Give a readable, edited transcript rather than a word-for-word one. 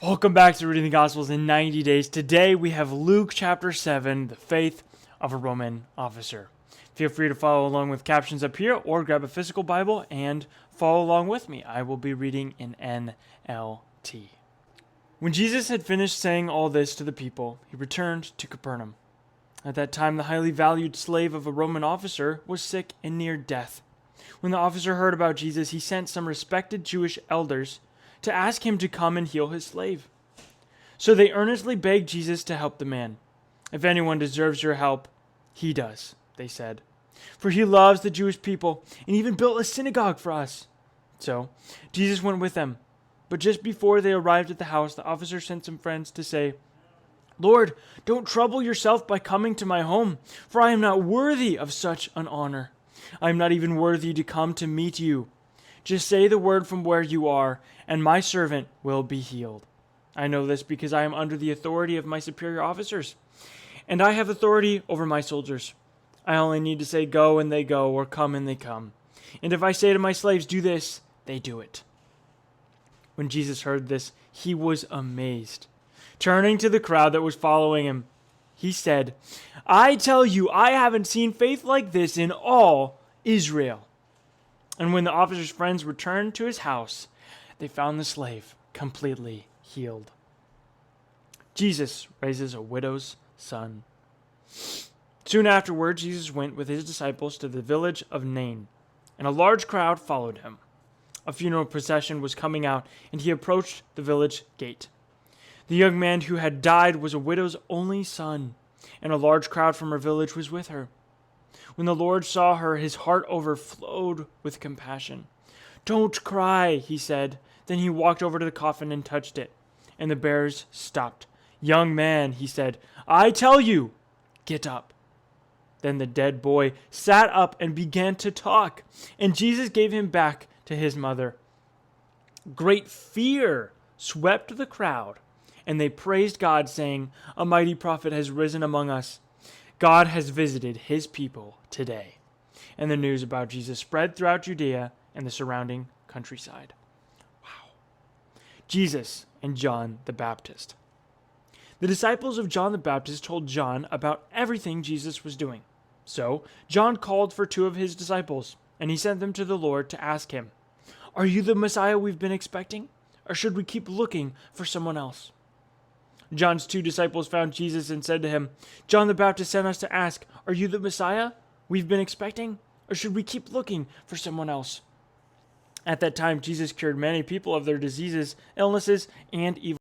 Welcome back to Reading the Gospels in 90 Days. Today we have Luke chapter 7, the faith of a Roman officer. Feel free to follow along with captions up here or grab a physical Bible and follow along with me. I will be reading in NLT. When Jesus had finished saying all this to the people, he returned to Capernaum. At that time, the highly valued slave of a Roman officer was sick and near death. When the officer heard about Jesus, he sent some respected Jewish elders to ask him to come and heal his slave. So they earnestly begged Jesus to help the man. "If anyone deserves your help, he does," they said. "For he loves the Jewish people and even built a synagogue for us." So Jesus went with them. But just before they arrived at the house, the officer sent some friends to say, "Lord, don't trouble yourself by coming to my home, for I am not worthy of such an honor. I am not even worthy to come to meet you. Just say the word from where you are, and my servant will be healed. I know this because I am under the authority of my superior officers, and I have authority over my soldiers. I only need to say go and they go, or come and they come. And if I say to my slaves, do this, they do it." When Jesus heard this, he was amazed. Turning to the crowd that was following him, he said, "I tell you, I haven't seen faith like this in all Israel." And when the officer's friends returned to his house, they found the slave completely healed. Jesus raises a widow's son. Soon afterward, Jesus went with his disciples to the village of Nain, and a large crowd followed him. A funeral procession was coming out, and he approached the village gate. The young man who had died was a widow's only son, and a large crowd from her village was with her. When the Lord saw her, his heart overflowed with compassion. "Don't cry," he said. Then he walked over to the coffin and touched it, and the bearers stopped. "Young man," he said, "I tell you, get up." Then the dead boy sat up and began to talk, and Jesus gave him back to his mother. Great fear swept the crowd, and they praised God, saying, "A mighty prophet has risen among us. God has visited his people today." And the news about Jesus spread throughout Judea and the surrounding countryside. Wow. Jesus and John the Baptist. The disciples of John the Baptist told John about everything Jesus was doing. So John called for two of his disciples, and he sent them to the Lord to ask him, "Are you the Messiah we've been expecting, or should we keep looking for someone else?" John's two disciples found Jesus and said to him, "John the Baptist sent us to ask, are you the Messiah we've been expecting, or should we keep looking for someone else?" At that time, Jesus cured many people of their diseases, illnesses, and evil